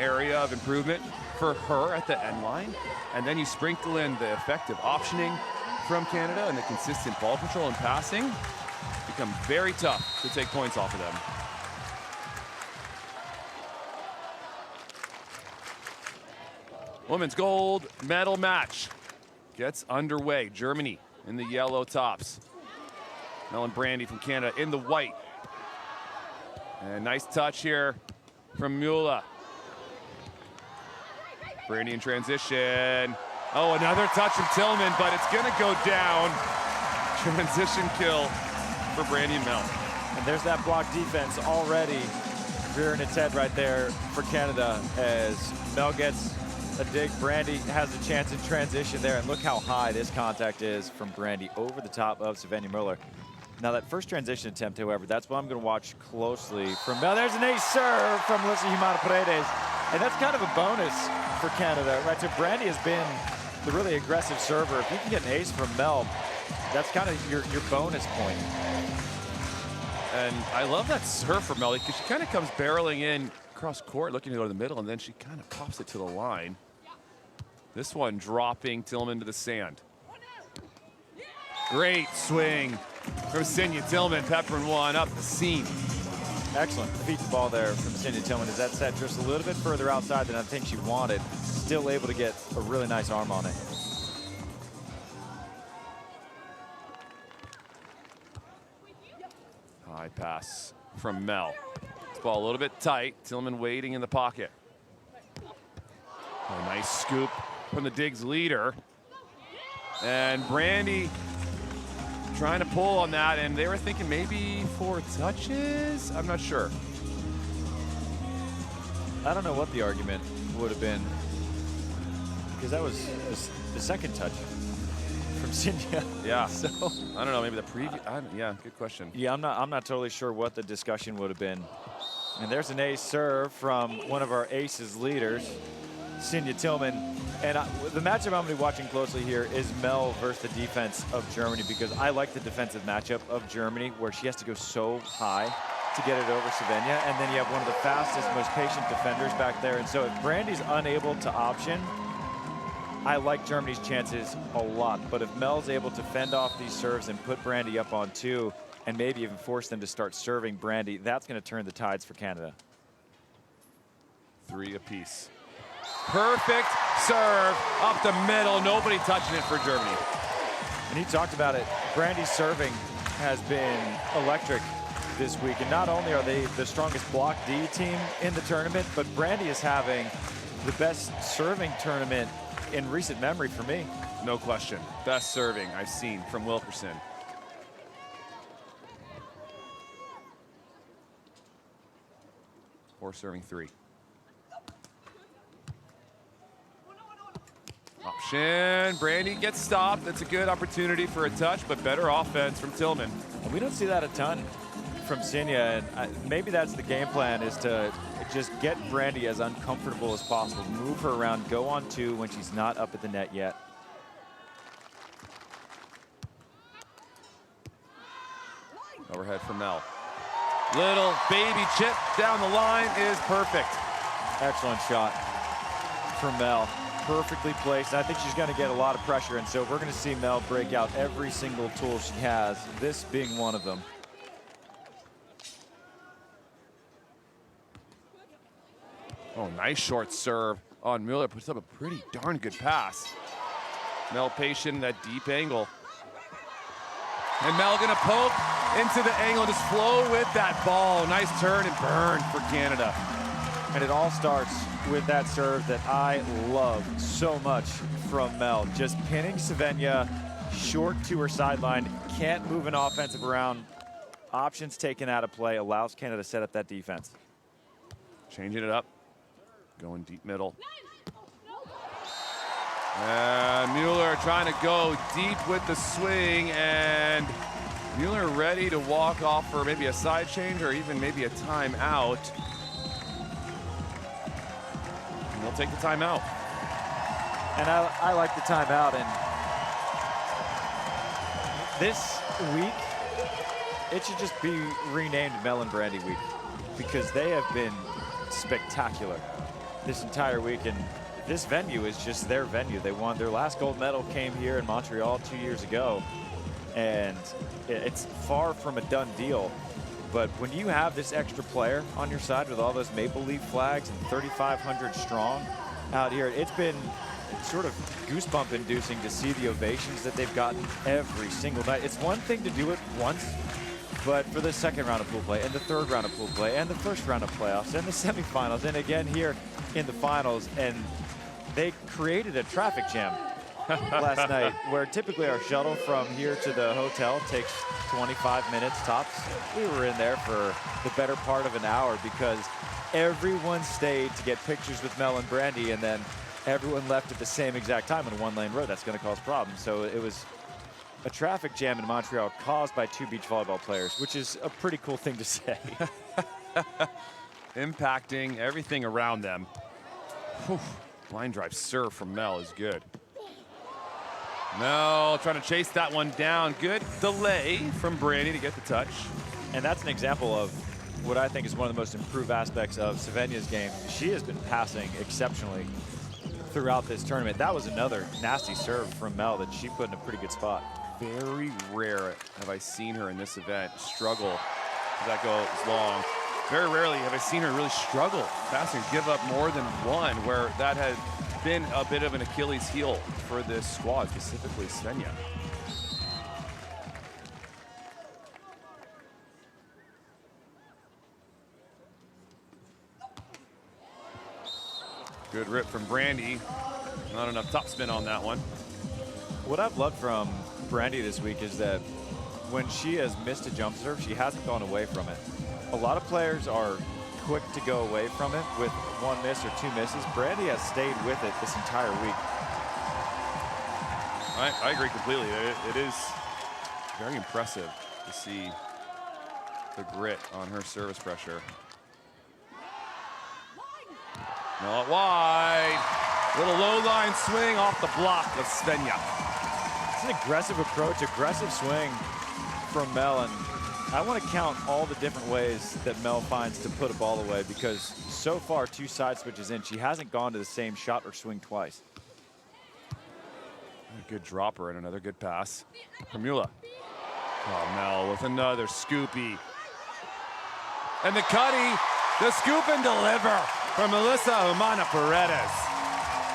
area of improvement for her at the end line. And then you sprinkle in the effective optioning from Canada and the consistent ball control and passing, become very tough to take points off of them. Women's gold medal match gets underway. Germany in the yellow tops. Mel and Brandie from Canada in the white. And nice touch here from Müller. Brandie in transition. Oh, another touch from Tillmann, but it's gonna go down. Transition kill for Brandie and Mel. And there's that block defense already rearing its head right there for Canada as Mel gets a dig. Brandie has a chance in transition there, and look how high this contact is from Brandie over the top of Svenja Müller. Now that first transition attempt, however, that's what I'm going to watch closely from Mel. There's an ace serve from Alyssa Humana-Paredes, and that's kind of a bonus for Canada, right? So Brandie has been the really aggressive server. If you can get an ace from Mel, that's kind of your bonus point. And I love that serve from Mel because she kind of comes barreling in across court, looking to go to the middle, and then she kind of pops it to the line. This one dropping Tillmann to the sand. Great swing from Sinja Tillmann, peppering one up the seam. Excellent feed the ball there from Sinja Tillmann as that set just a little bit further outside than I think she wanted. Still able to get a really nice arm on it. High pass from Mel. This ball a little bit tight. Tillmann waiting in the pocket. A nice scoop from the Diggs leader. And Brandie trying to pull on that, and they were thinking maybe 4 touches? I'm not sure. I don't know what the argument would have been, because that was the second touch from Sinja. Yeah. So I don't know. Maybe the preview. Yeah, good question. Yeah, I'm not totally sure what the discussion would have been. And there's an ace serve from one of our aces leaders, Sinja Tillmann. And the matchup I'm going to be watching closely here is Mel versus the defense of Germany, because I like the defensive matchup of Germany where she has to go so high to get it over Svenja, and then you have one of the fastest, most patient defenders back there. And so if Brandie's unable to option, I like Germany's chances a lot. But if Mel's able to fend off these serves and put Brandie up on 2 and maybe even force them to start serving Brandie, that's going to turn the tides for Canada. 3 apiece. Perfect serve up the middle. Nobody touching it for Germany. And he talked about it. Brandie's serving has been electric this week. And not only are they the strongest block D team in the tournament, but Brandie is having the best serving tournament in recent memory for me. No question. Best serving I've seen from Wilkerson. Or serving 3. Option. Brandie gets stopped. That's a good opportunity for a touch, but better offense from Tillmann. And we don't see that a ton from Sinja, and maybe that's the game plan, is to just get Brandie as uncomfortable as possible. Move her around, go on 2 when she's not up at the net yet. Overhead from Mel. Little baby chip down the line is perfect. Excellent shot from Mel. Perfectly placed. I think she's going to get a lot of pressure, and so we're going to see Mel break out every single tool she has, this being one of them. Oh, nice short serve on Müller. Puts up a pretty darn good pass. Mel patient, that deep angle. And Mel gonna poke into the angle, just flow with that ball. Nice turn and burn for Canada. And it all starts with that serve that I love so much from Mel. Just pinning Svenja short to her sideline. Can't move an offensive around. Options taken out of play, allows Canada to set up that defense. Changing it up. Going deep middle. And Müller trying to go deep with the swing, and Müller ready to walk off for maybe a side change or even maybe a timeout. And they'll take the timeout. And I like the timeout. And this week, it should just be renamed Mel and Brandie Week, because they have been spectacular this entire week, and this venue is just their venue. They won their last gold medal, came here in Montreal 2 years ago, and it's far from a done deal. But when you have this extra player on your side with all those Maple Leaf flags and 3,500 strong out here, it's been sort of goosebump inducing to see the ovations that they've gotten every single night. It's one thing to do it once, but for the second round of pool play and the third round of pool play and the first round of playoffs and the semifinals and again here in the finals, and they created a traffic jam last night where typically our shuttle from here to the hotel takes 25 minutes tops. We were in there for the better part of an hour because everyone stayed to get pictures with Mel and Brandie, and then everyone left at the same exact time on a one-lane road. That's going to cause problems. So it was a traffic jam in Montreal caused by 2 beach volleyball players, which is a pretty cool thing to say. Impacting everything around them. Whew. Line drive serve from Mel is good. Mel trying to chase that one down. Good delay from Brandie to get the touch. And that's an example of what I think is one of the most improved aspects of Svenja's game. She has been passing exceptionally throughout this tournament. That was another nasty serve from Mel that she put in a pretty good spot. Very rare have I seen her in this event struggle as that goes long. Very rarely have I seen her really struggle passing, give up more than one, where that had been a bit of an Achilles heel for this squad, specifically Svenja. Good rip from Brandie. Not enough topspin on that one. What I've loved from Brandie this week is that when she has missed a jump serve, she hasn't gone away from it. A lot of players are quick to go away from it with 1 miss or 2 misses. Brandie has stayed with it this entire week. I agree completely. It is very impressive to see the grit on her service pressure. Not wide. Little low line swing off the block of Svenja. It's an aggressive approach, aggressive swing from Mel, and I want to count all the different ways that Mel finds to put a ball away, because so far 2 side switches in, she hasn't gone to the same shot or swing twice. A good dropper and another good pass from Mula. Oh, Mel with another scoopy. And the cutty, the scoop and deliver from Melissa Humana Paredes.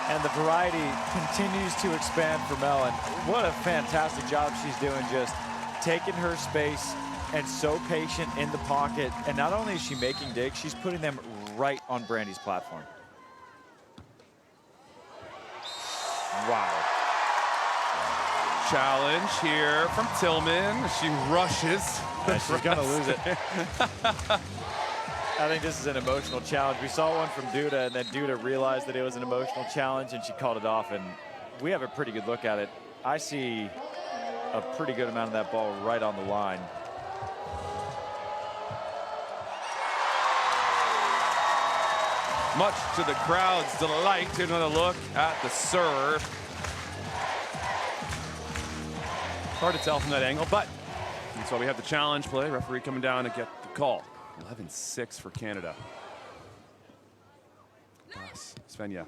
And the variety continues to expand for Mel, and what a fantastic job she's doing, just taking her space and so patient in the pocket. And not only is she making digs, she's putting them right on Brandie's platform. Wow. Challenge here from Tillmann. She rushes. Yeah, she's gonna lose it. I think this is an emotional challenge. We saw one from Duda, and then Duda realized that it was an emotional challenge, and she called it off, and we have a pretty good look at it. I see a pretty good amount of that ball right on the line. Much to the crowd's delight. Another look at the serve. Hard to tell from that angle, but that's why we have the challenge play. Referee coming down to get the call. 11-6 for Canada. Pass, Svenja.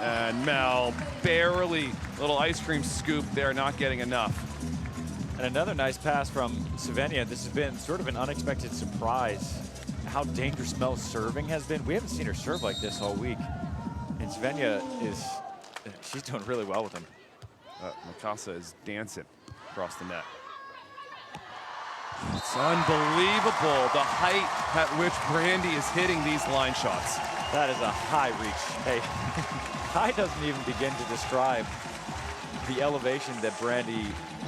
And Mel barely, little ice cream scoop there, not getting enough. And another nice pass from Svenja. This has been sort of an unexpected surprise how dangerous Mel's serving has been. We haven't seen her serve like this all week. And Svenja she's doing really well with him. Mikasa is dancing across the net. It's unbelievable the height at which Brandie is hitting these line shots. That is a high reach. Hey, high doesn't even begin to describe the elevation that Brandie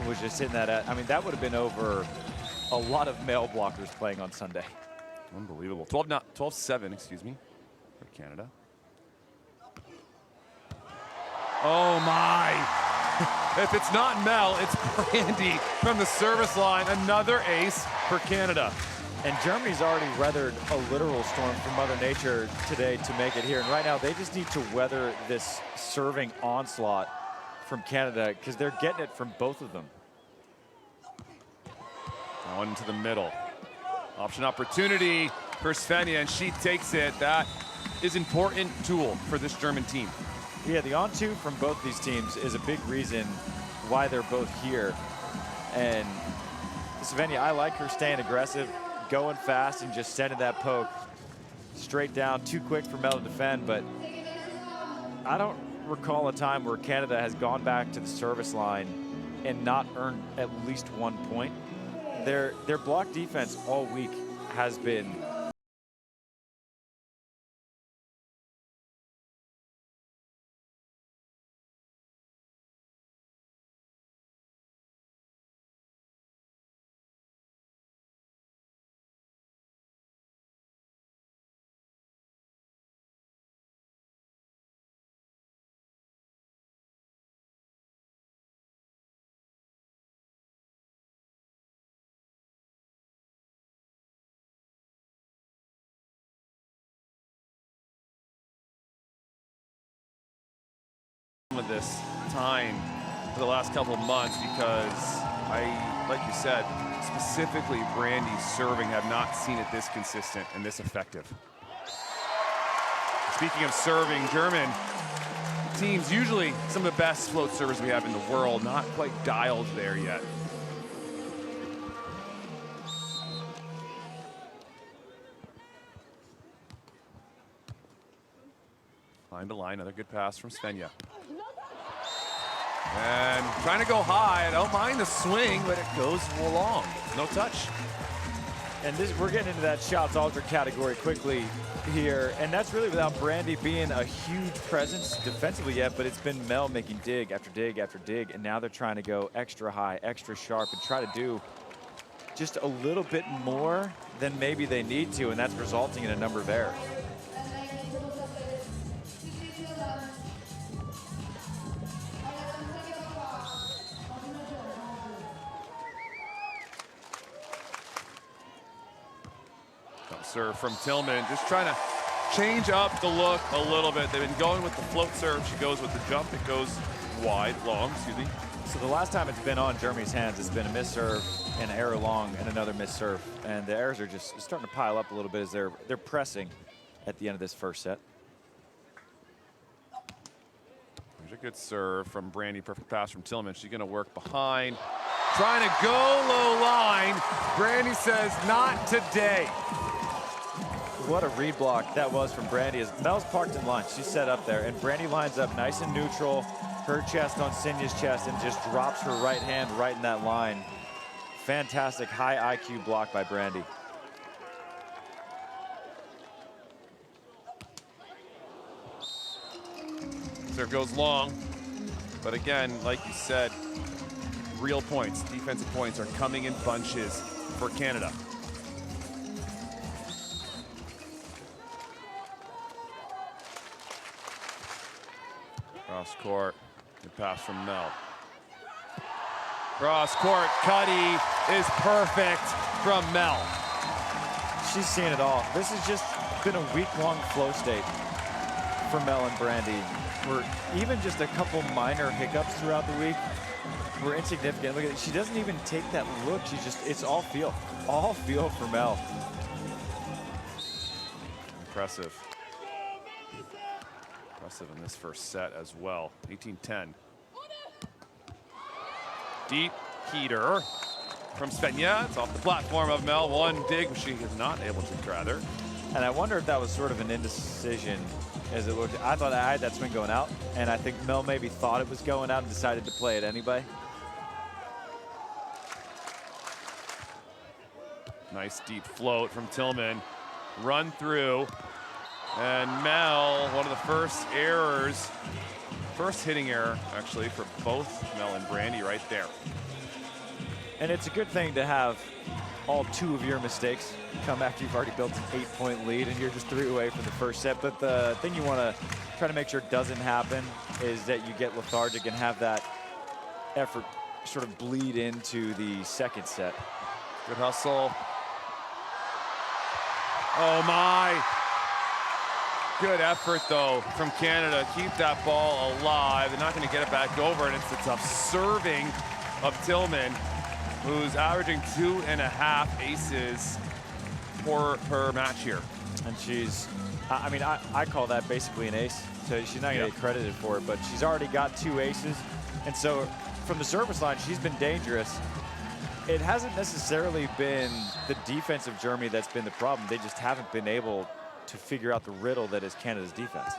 was just hitting that at. I mean, that would have been over a lot of male blockers playing on Sunday. Unbelievable. 12-7, excuse me, for Canada. Oh my. If it's not Mel, it's Brandie from the service line. Another ace for Canada. And Germany's already weathered a literal storm from Mother Nature today to make it here. And right now, they just need to weather this serving onslaught from Canada, because they're getting it from both of them. One into the middle. Option opportunity for Svenja, and she takes it. That is an important tool for this German team. Yeah, the on-two from both these teams is a big reason why they're both here. And Svenja, I like her staying aggressive, going fast, and just sending that poke straight down. Too quick for Mel to defend, but I don't recall a time where Canada has gone back to the service line and not earned at least 1 point. Their block defense all week has been of this time for the last couple of months because like you said, specifically Brandie's serving, have not seen it this consistent and this effective. Speaking of serving, German teams, usually some of the best float servers we have in the world, not quite dialed there yet. Line to line, another good pass from Svenja. And trying to go high. I don't mind the swing, but it goes long. No touch. And we're getting into that shots altered category quickly here, and that's really without Brandie being a huge presence defensively yet, but it's been Mel making dig after dig after dig, and now they're trying to go extra high, extra sharp, and try to do just a little bit more than maybe they need to, and that's resulting in a number of errors. Serve from Tillmann, just trying to change up the look a little bit. They've been going with the float serve. She goes with the jump. It goes wide, long, excuse me. So the last time it's been on Germany's hands, it's been a miss serve, an error long, and another miss serve. And the errors are just starting to pile up a little bit as they're pressing at the end of this first set. There's a good serve from Brandie, perfect pass from Tillmann. She's gonna work behind, trying to go low line. Brandie says, not today. What a read block that was from Brandie. As Mel's parked in lunch, she's set up there, and Brandie lines up nice and neutral, her chest on Sinya's chest, and just drops her right hand right in that line. Fantastic high IQ block by Brandie. Serve goes long, but again, like you said, real points, defensive points are coming in bunches for Canada. Cross court, good pass from Mel. Cross court, Cuddy is perfect from Mel. She's seen it all. This has just been a week-long flow state for Mel and Brandie. Where even just a couple minor hiccups throughout the week were insignificant. Look at it, she doesn't even take that look. She just, it's all feel for Mel. Impressive. Impressive in this first set as well. 18-10. Deep heater from Svenja. It's off the platform of Mel. One dig she is not able to gather. And I wonder if that was sort of an indecision as it looked. I thought I had that swing going out, and I think Mel maybe thought it was going out and decided to play it anyway. Nice deep float from Tillmann. Run through. And Mel, one of the first errors, first hitting error actually for both Mel and Brandie right there. And it's a good thing to have all two of your mistakes come after you've already built an 8-point lead and you're just 3 away from the first set. But the thing you want to try to make sure doesn't happen is that you get lethargic and have that effort sort of bleed into the second set. Good hustle. Oh my. Good effort though from Canada. Keep that ball alive. They're not going to get it back over, and it's a tough serving of Tillmann, who's averaging 2.5 aces per match here. And she's I mean, I call that basically an ace, so she's not going to get credited for it, but she's already got 2 aces. And so from the service line, she's been dangerous. It hasn't necessarily been the defense of Germany that's been the problem. They just haven't been able to figure out the riddle that is Canada's defense.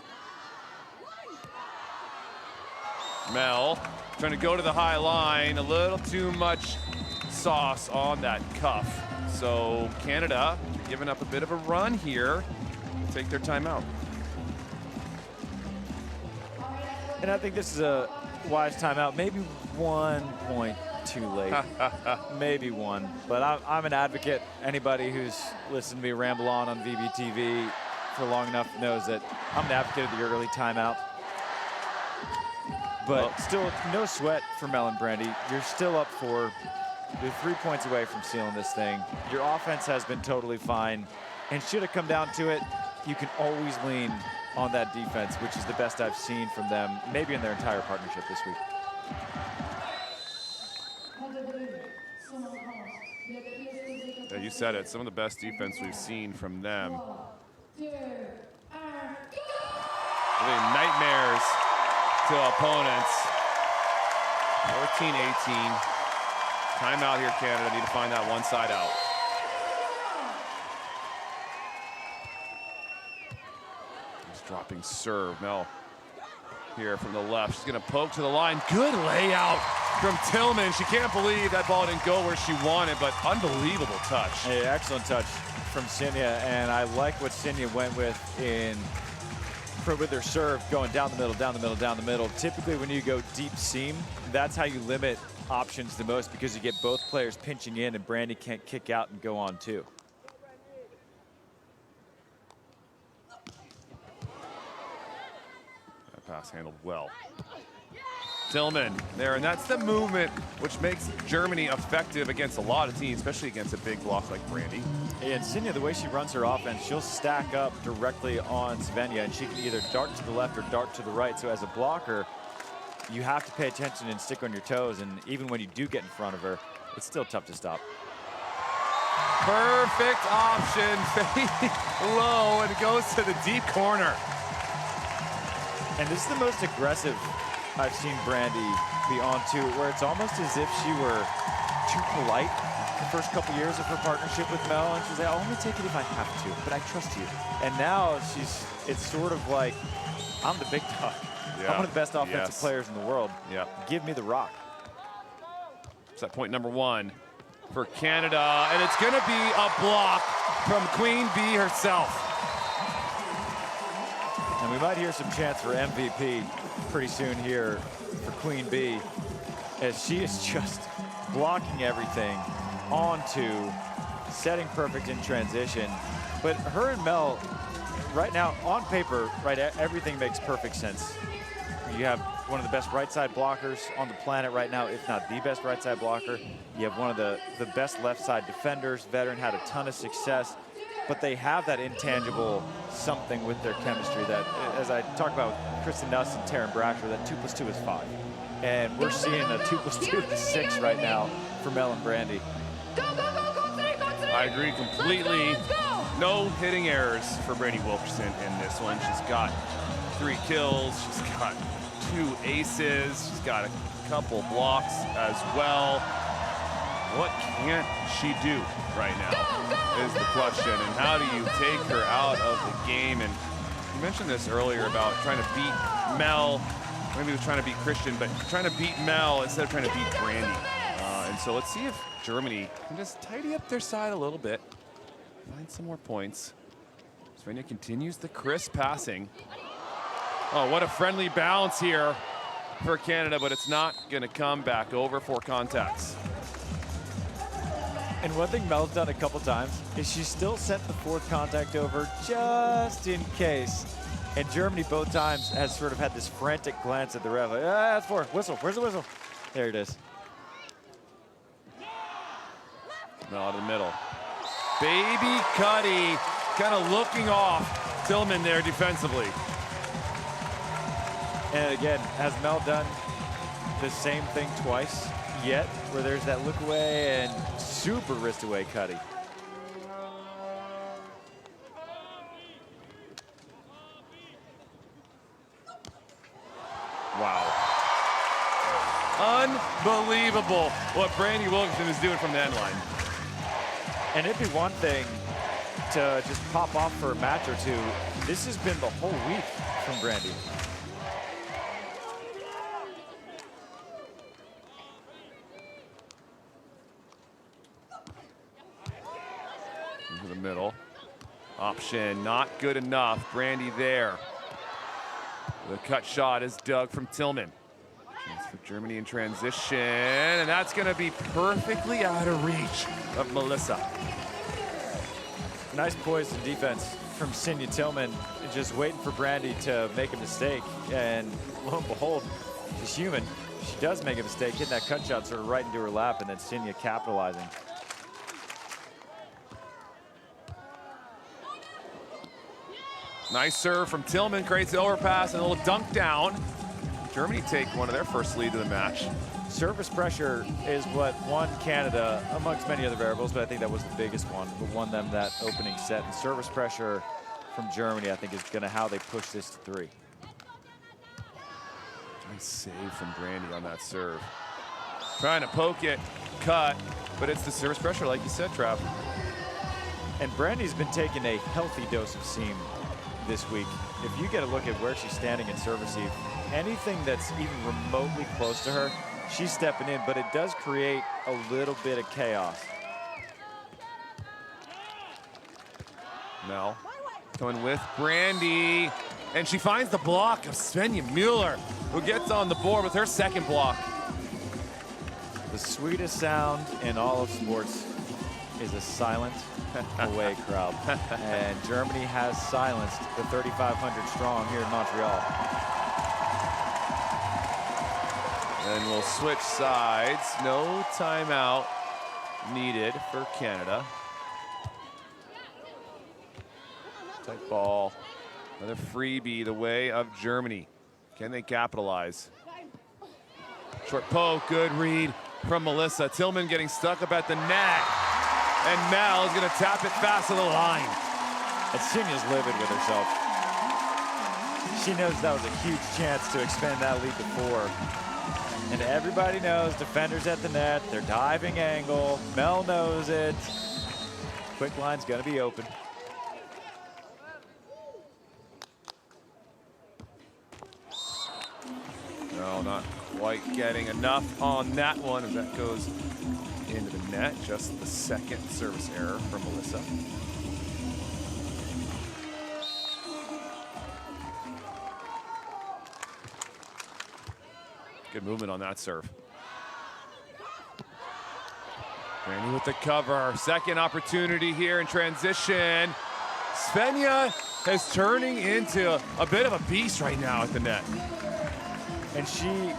Mel trying to go to the high line, a little too much sauce on that cuff. So Canada giving up a bit of a run here. Take their timeout. And I think this is a wise timeout. Maybe 1 point too late. Maybe 1. But I'm an advocate. Anybody who's listened to me ramble on VBTV for long enough knows that I'm an advocate of the early timeout. But still, no sweat for Mel and Brandie. You're still up 4. You're 3 points away from sealing this thing. Your offense has been totally fine. And should it come down to it, you can always lean on that defense, which is the best I've seen from them, maybe in their entire partnership this week. Yeah, you said it. Some of the best defense we've seen from them. Really nightmares to opponents. 14-18. Timeout here, Canada. Need to find that one side out. Dropping serve. Mel here from the left. She's going to poke to the line. Good layout from Tillmann. She can't believe that ball didn't go where she wanted, but unbelievable touch. Hey, excellent touch from Sinja, and I like what Sinja went with with her serve, going down the middle, down the middle, down the middle. Typically, when you go deep seam, that's how you limit options the most, because you get both players pinching in, and Brandie can't kick out and go on too. Pass handled well. Tillmann there, and that's the movement which makes Germany effective against a lot of teams, especially against a big block like Brandie. And Sinja, the way she runs her offense, she'll stack up directly on Svenja, and she can either dart to the left or dart to the right. So as a blocker, you have to pay attention and stick on your toes, and even when you do get in front of her, it's still tough to stop. Perfect option, fade low, and it goes to the deep corner. And this is the most aggressive I've seen Brandie be on to, where it's almost as if she were too polite the first couple years of her partnership with Mel, and she's like, I'll only take it if I have to, but I trust you. And now it's sort of like, I'm the big dog. Yeah. I'm one of the best offensive players in the world. Yeah. Give me the rock. It's that point number 1 for Canada, and it's gonna be a block from Queen Bee herself. And we might hear some chants for MVP pretty soon here for Queen Bee, as she is just blocking everything onto, setting perfect in transition. But her and Mel, right now, on paper, right, everything makes perfect sense. You have one of the best right side blockers on the planet right now, if not the best right side blocker. You have one of the best left side defenders. Veteran had a ton of success. But they have that intangible something with their chemistry that, as I talk about Kristen Nuss and Taryn Brasher, that 2 + 2 is 5. And we're seeing a 2 + 2 is 6 right now for Mel and Brandie. I agree completely. No hitting errors for Brandie Wilkerson in this one. She's got 3 kills. She's got 2 aces. She's got a couple blocks as well. What can't she do right now is the question, and how do you take her out of the game? And you mentioned this earlier about trying to beat Mel. Maybe he was trying to beat Christian, but trying to beat Mel instead of trying to beat Brandie. And so let's see if Germany can just tidy up their side a little bit, find some more points. Svenja continues the crisp passing. Oh, what a friendly bounce here for Canada, but it's not going to come back over for contacts. And one thing Mel's done a couple times is she still sent the 4th contact over just in case. And Germany both times has sort of had this frantic glance at the ref. Like, that's 4. Whistle. Where's the whistle? There it is. Mel out of the middle. Baby Cuddy kind of looking off Tillmann there defensively. And again, has Mel done the same thing twice yet, where there's that look away and super wrist away Cuddy? Wow. Unbelievable what Brandie Wilkinson is doing from the end line. And it'd be one thing to just pop off for a match or two. This has been the whole week from Brandie. Into the middle. Option not good enough. Brandie there. The cut shot is dug from Tillmann. Chance for Germany in transition, and that's going to be perfectly out of reach of Melissa. Nice poise and defense from Tillmann, just waiting for Brandie to make a mistake. And lo and behold, she's human. She does make a mistake, hitting that cut shot sort of right into her lap, and then Sinya capitalizing. Nice serve from Tillmann, creates the overpass and a little dunk down. Germany take one of their first lead of the match. Service pressure is what won Canada, amongst many other variables, but I think that was the biggest one, what won them that opening set. And service pressure from Germany, I think, is gonna how they push this to 3. Nice save from Brandie on that serve. Trying to poke it, cut, but it's the service pressure, like you said, Trav. And Brandie's been taking a healthy dose of seam this week. If you get a look at where she's standing in serve receive, anything that's even remotely close to her, she's stepping in, but it does create a little bit of chaos. Mel coming with Brandie, and she finds the block of Svenja Müller, who gets on the board with her second block. The sweetest sound in all of sports is a silent away crowd. And Germany has silenced the 3,500 strong here in Montreal. And we'll switch sides. No timeout needed for Canada. Tight ball. Another freebie the way of Germany. Can they capitalize? Short poke, good read from Melissa. Tillmann getting stuck up at the net. And Mel is going to tap it fast to the line. And Sinya's livid with herself. She knows that was a huge chance to expand that lead to 4. And everybody knows defenders at the net, their diving angle. Mel knows it. Quick line's going to be open. No, not quite getting enough on that one as that goes into the net. Just the second service error from Melissa. Good movement on that serve. Brandie with the cover. Second opportunity here in transition. Svenja is turning into a bit of a beast right now at the net. And she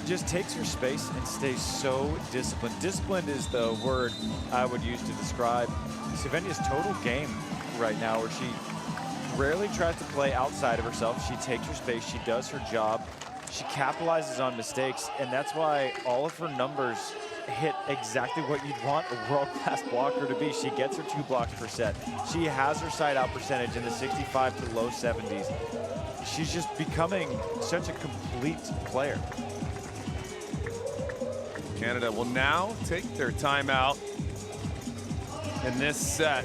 just takes her space and stays so disciplined. Disciplined is the word I would use to describe Svenja's total game right now, where she rarely tries to play outside of herself. She takes her space, she does her job, she capitalizes on mistakes, and that's why all of her numbers hit exactly what you'd want a world-class blocker to be. She gets her 2 blocks per set. She has her side-out percentage in the 65 to low 70s. She's just becoming such a complete player. Canada will now take their timeout in this set.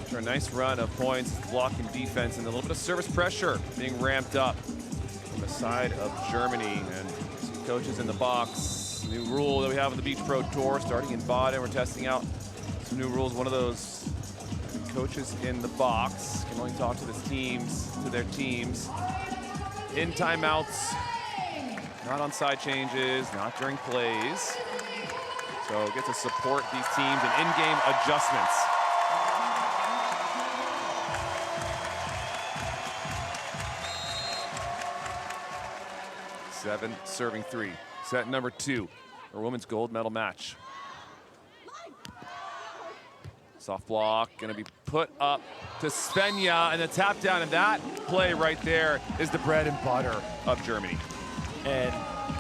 After a nice run of points, blocking defense, and a little bit of service pressure being ramped up on the side of Germany. And some coaches in the box. New rule that we have on the Beach Pro Tour starting in Baden. We're testing out some new rules. One of those coaches in the box can only talk to their teams in timeouts, not on side changes, not during plays. So get to support these teams in in-game adjustments. Seven serving 3. Set number 2, our women's gold medal match. Soft block, gonna be put up to Svenja, and the tap down, and that play right there is the bread and butter of Germany. And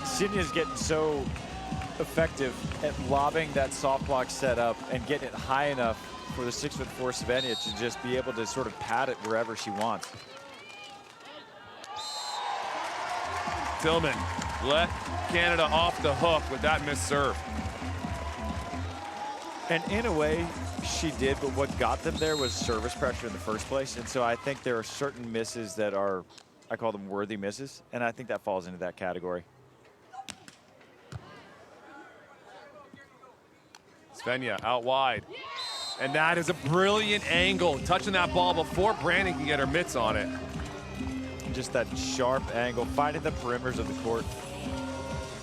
Sinya's getting so effective at lobbing that soft block setup and getting it high enough for the 6'4" Svenja to just be able to sort of pat it wherever she wants. Tillmann let Canada off the hook with that missed serve. And in a way, she did, but what got them there was service pressure in the first place. And so I think there are certain misses that are, I call them worthy misses, and I think that falls into that category. Svenja out wide. And that is a brilliant angle, touching that ball before Brandie can get her mitts on it. Just that sharp angle, finding the perimeters of the court.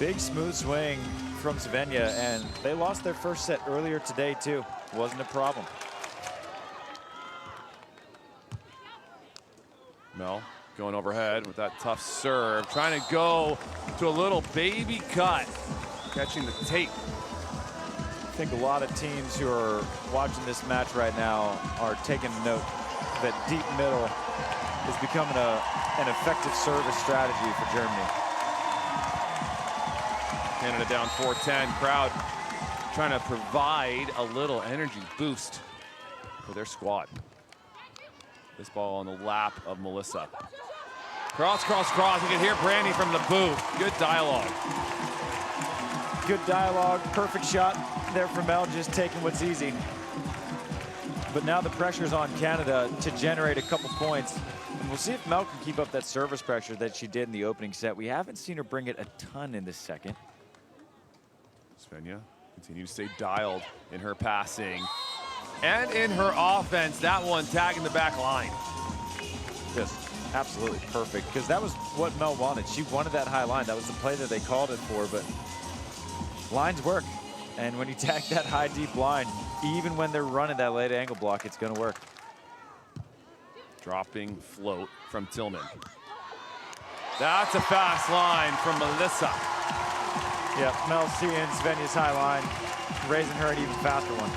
Big smooth swing from Svenja, and they lost their first set earlier today too. Wasn't a problem. Mel going overhead with that tough serve, trying to go to a little baby cut, catching the tape. I think a lot of teams who are watching this match right now are taking note that deep middle is becoming an effective service strategy for Germany. Canada down 4-10. Crowd trying to provide a little energy boost for their squad. This ball on the lap of Melissa. Cross, cross, cross. You can hear Brandie from the booth. Good dialogue. Good dialogue, perfect shot there for Mel, just taking what's easy. But now the pressure's on Canada to generate a couple points. And we'll see if Mel can keep up that service pressure that she did in the opening set. We haven't seen her bring it a ton in this second. Svenja continues to stay dialed in her passing and in her offense. That one tagging the back line. Just absolutely perfect, because that was what Mel wanted. She wanted that high line. That was the play that they called it for, but lines work. And when you tag that high, deep line, even when they're running that late angle block, it's going to work. Dropping float from Tillmann. That's a fast line from Melissa. Yeah, Mel seeing Svenja's high line, raising her an even faster one.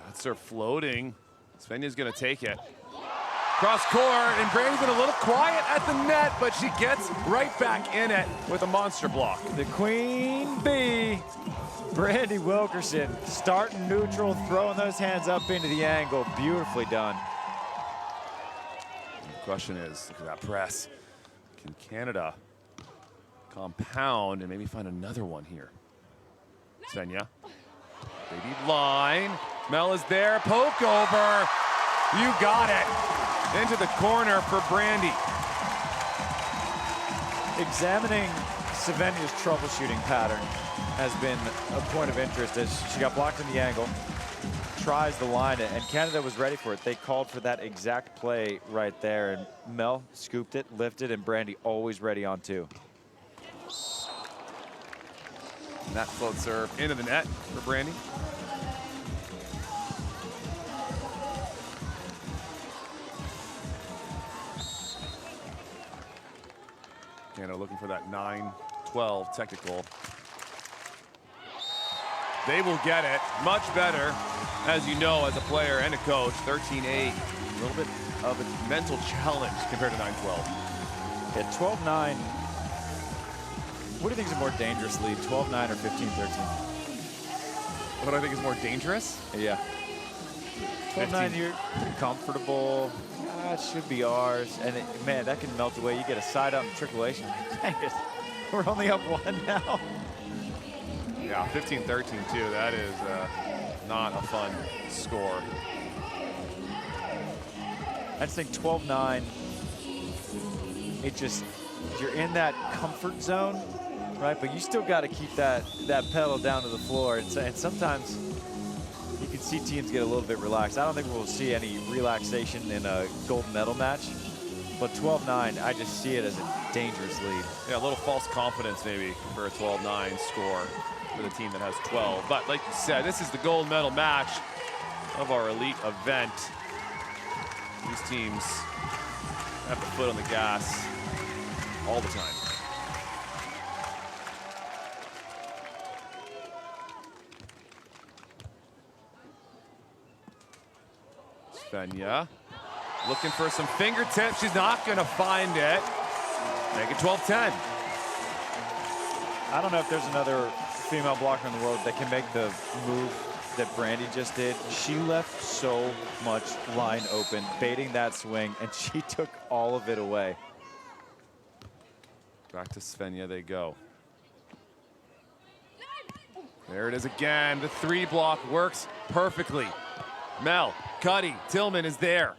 That's her floating. Svenja's gonna take it. Cross court, and Brandie's been a little quiet at the net, but she gets right back in it with a monster block. The queen bee, Brandie Wilkerson, starting neutral, throwing those hands up into the angle. Beautifully done. And the question is, look at that press. Can Canada compound and maybe find another one here? Svenja, baby line. Mel is there, poke over. You got it. Into the corner for Brandie. Examining Svenja's troubleshooting pattern has been a point of interest as she got blocked in the angle, tries the line, and Canada was ready for it. They called for that exact play right there, and Mel scooped it, lifted, and Brandie always ready on two. And that float serve into the net for Brandie. Canada looking for that 9-12 technical. They will get it much better, as you know, as a player and a coach. 13-8, a little bit of a mental challenge compared to 9-12. Yeah, 12-9. What do you think is a more dangerous lead, 12-9 or 15-13? What do I think is more dangerous? Yeah. 12-9, you're pretty comfortable. It should be ours. And man, that can melt away. You get a side up matriculation. Dang it. We're only up one now. Yeah, 15-13 too. That is not a fun score. I just think 12-9, it just, you're in that comfort zone, right? But you still got to keep that pedal down to the floor. And sometimes you can see teams get a little bit relaxed. I don't think we'll see any relaxation in a gold medal match. But 12-9, I just see it as a dangerous lead. Yeah, a little false confidence maybe for a 12-9 score for the team that has 12. But like you said, this is the gold medal match of our elite event. These teams have the foot on the gas all the time. Svenja looking for some fingertips. She's not going to find it. Make it 12-10. I don't know if there's another female blocker in the world that can make the move that Brandie just did. She left so much line open, baiting that swing, and she took all of it away. Back to Svenja they go. There it is again. The 3 block works perfectly. Mel, Cuddy, Tillmann is there.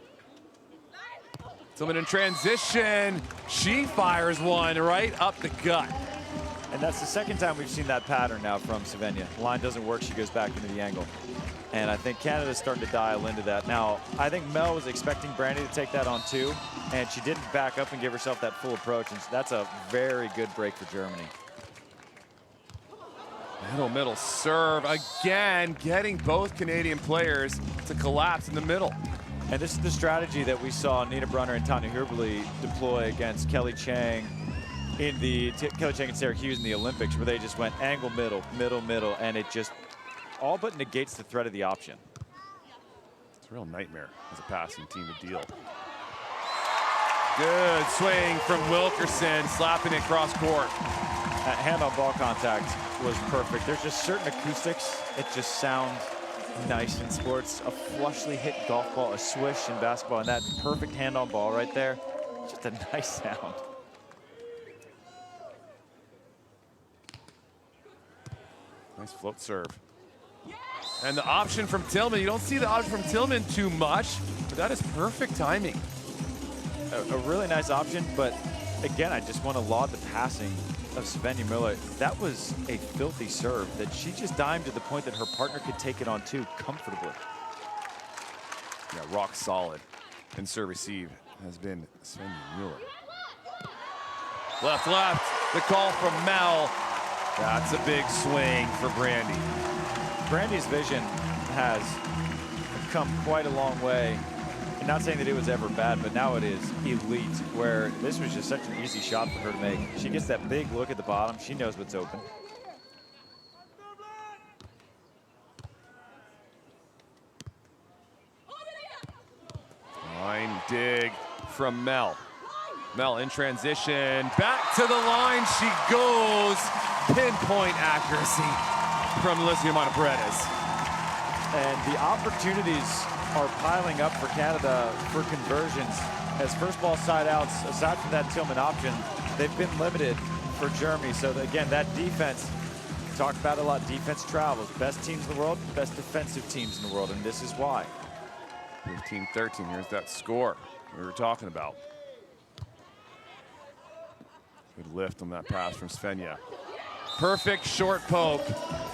Tillmann in transition. She fires one right up the gut. And that's the second time we've seen that pattern now from Svenja. Line doesn't work, she goes back into the angle. And I think Canada's starting to dial into that. Now, I think Mel was expecting Brandie to take that on 2, and she didn't back up and give herself that full approach, and that's a very good break for Germany. Middle serve again, getting both Canadian players to collapse in the middle. And this is the strategy that we saw Nina Brunner and Tanya Huberly deploy against Kelly Chang in the Kelly Chang and Sarah Hughes in the Olympics, where they just went angle, middle, and it just all but negates the threat of the option. It's a real nightmare as a passing team to deal. Good swing from Wilkerson, slapping it cross court. That hand-on ball contact was perfect. There's just certain acoustics. It just sounds nice in sports. A flushly hit golf ball, a swish in basketball, and that perfect hand-on ball right there. Just a nice sound. Nice float serve. And the option from Tillmann, you don't see the option from Tillmann too much, but that is perfect timing. A really nice option, but again, I just want to laud the passing of Svenja Müller. That was a filthy serve that she just dimed to the point that her partner could take it on 2 comfortably. Yeah, rock solid. And serve receive has been Svenja Müller. Left, the call from Mel. That's a big swing for Brandie. Brandie's vision has come quite a long way. I'm not saying that it was ever bad, but now it is elite, where this was just such an easy shot for her to make. She gets that big look at the bottom. She knows what's open. Line dig from Mel. Mel in transition, back to the line she goes. Pinpoint accuracy from Alicia Monteparedes. And the opportunities are piling up for Canada for conversions. As first ball side outs, aside from that Tillmann option, they've been limited for Germany. So again, that defense, talked about a lot, defense travels. Best teams in the world, best defensive teams in the world, and this is why. 15-13, here's that score we were talking about. Good lift on that pass from Svenja. Perfect short poke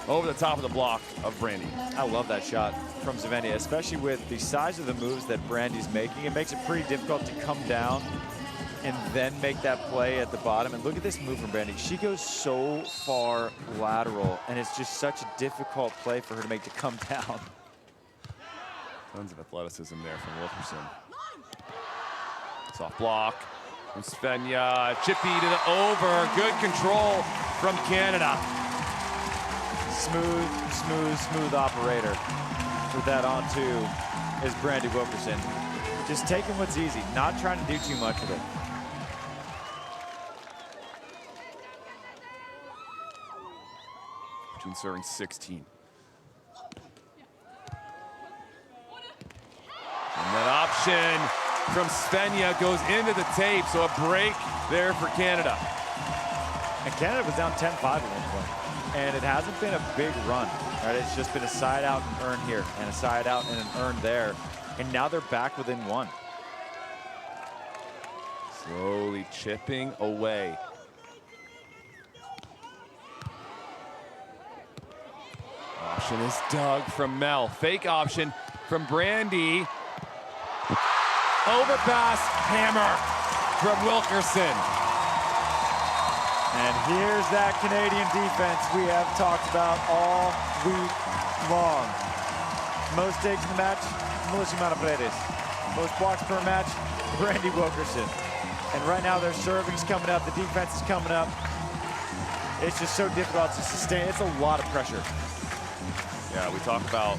over the top of the block of Brandie. I love that shot from Svenja, especially with the size of the moves that Brandie's making. It makes it pretty difficult to come down and then make that play at the bottom. And look at this move from Brandie. She goes so far lateral, and it's just such a difficult play for her to make to come down. Tons of athleticism there from Wilkerson. Soft block from Svenja. Chippy to the over. Good control from Canada. Smooth operator. With that on 2 is Brandie Wilkerson. Just taking what's easy, not trying to do too much with it. Between serving 16. And that option from Svenja goes into the tape, so a break there for Canada. And Canada was down 10-5 at one point, and it hasn't been a big run, right? It's just been a side out and earn here, and a side out and an earn there, and now they're back within 1. Slowly chipping away. Option is dug from Mel. Fake option from Brandie. Overpass, hammer from Wilkerson. And here's that Canadian defense we have talked about all week long. Most takes in the match, Alicia Monteparedes. Most blocks per match, Brandie Wilkerson. And right now their serving's coming up, the defense is coming up. It's just so difficult to sustain. It's a lot of pressure. Yeah, we talk about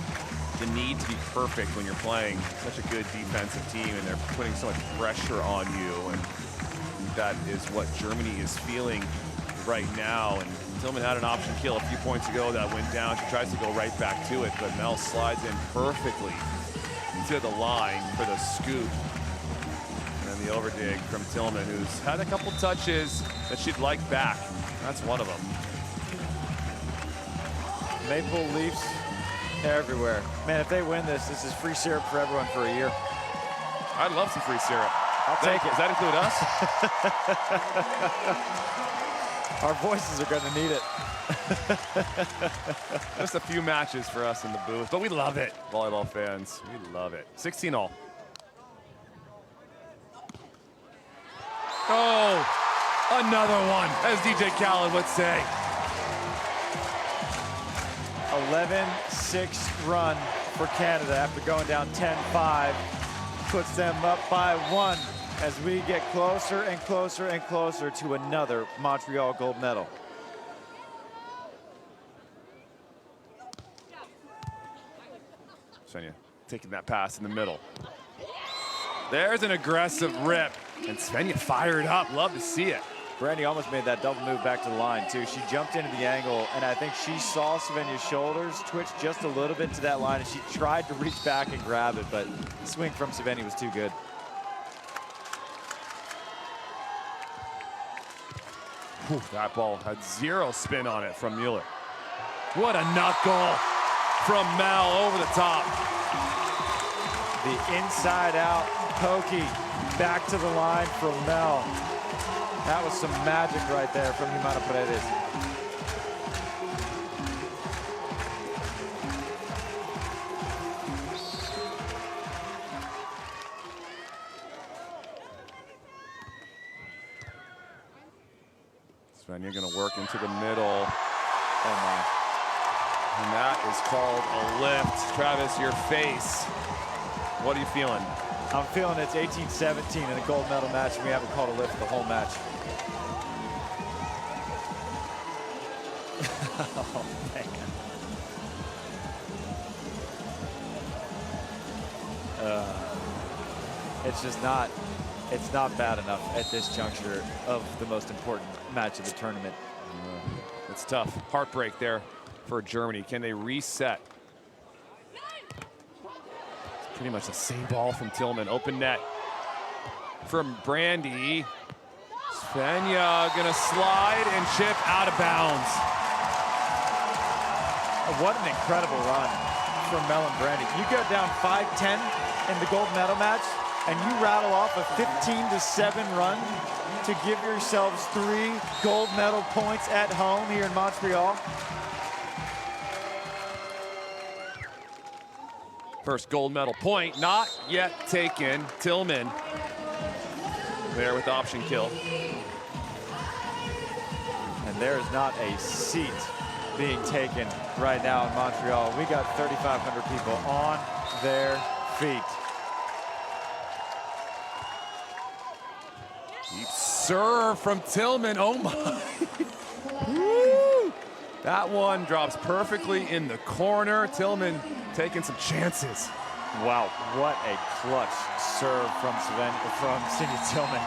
the need to be perfect when you're playing such a good defensive team, and they're putting so much pressure on you. And think that is what Germany is feeling right now. And Tillmann had an option kill a few points ago that went down. She tries to go right back to it, but Mel slides in perfectly to the line for the scoop. And the overdig from Tillmann, who's had a couple touches that she'd like back. That's one of them. Maple Leafs everywhere. Man, if they win this, this is free syrup for everyone for a year. I'd love some free syrup. I'll take it. Does that include us? Our voices are going to need it. Just a few matches for us in the booth, but we love it, volleyball fans. We love it. 16-all. Oh, another one, as DJ Khaled would say. 11-6 run for Canada after going down 10-5. Puts them up by 1 as we get closer and closer and closer to another Montreal gold medal. Svenja taking that pass in the middle. There's an aggressive rip, and Svenja fired up. Love to see it. Brandie almost made that double move back to the line, too. She jumped into the angle, and I think she saw Svenja's shoulders twitch just a little bit to that line, and she tried to reach back and grab it, but the swing from Svenja was too good. Whew, that ball had 0 spin on it from Mueller. What a knuckle from Mel over the top. The inside-out pokey back to the line from Mel. That was some magic right there from Jimena Paredes. Svenja gonna work into the middle. Oh my. And that is called a lift. Travis, your face. What are you feeling? I'm feeling it's 18-17 in a gold medal match, and we haven't called a lift the whole match. Oh, man. It's just not, it's not bad enough at this juncture of the most important match of the tournament. It's tough. Heartbreak there for Germany. Can they reset? It's pretty much the same ball from Tillmann. Open net from Brandie. Svenja gonna slide and chip out of bounds. What an incredible run from Mel and Brandie. You go down 5-10 in the gold medal match, and you rattle off a 15-7 run to give yourselves 3 gold medal points at home here in Montreal. First gold medal point, not yet taken. Tillmann there with option kill. And there is not a seat being taken right now in Montreal. We got 3,500 people on their feet. Deep serve from Tillmann. Oh my. Woo. That one drops perfectly in the corner. Tillmann taking some chances. Wow, what a clutch serve from Cindy Tillmann.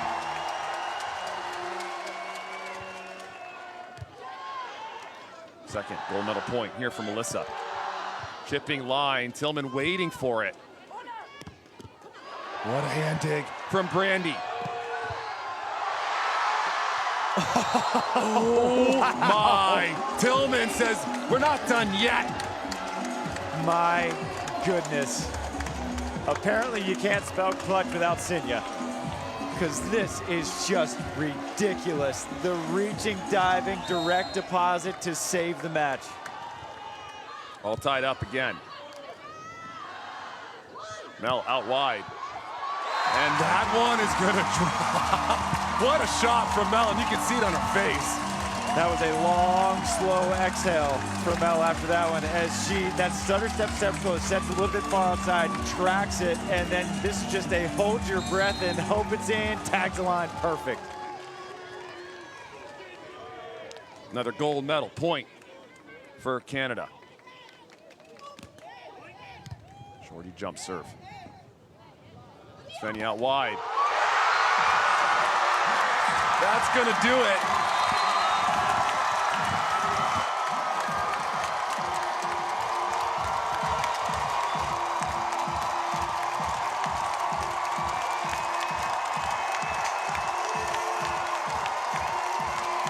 Second gold medal point here for Melissa. Chipping line, Tillmann waiting for it. What a hand dig from Brandie. Oh my, Tillmann says, we're not done yet. My goodness. Apparently you can't spell clutch without Cindy, because this is just ridiculous. The reaching, diving, direct deposit to save the match. All tied up again. Mel out wide. And that one is gonna drop. What a shot from Mel, and you can see it on her face. That was a long, slow exhale from Mel after that one, as that stutter step toe sets a little bit far outside, tracks it, and then this is just a hold your breath and hope it's in, tags the line, perfect. Another gold medal point for Canada. Shorty jump serve. Svenja out wide. That's gonna do it.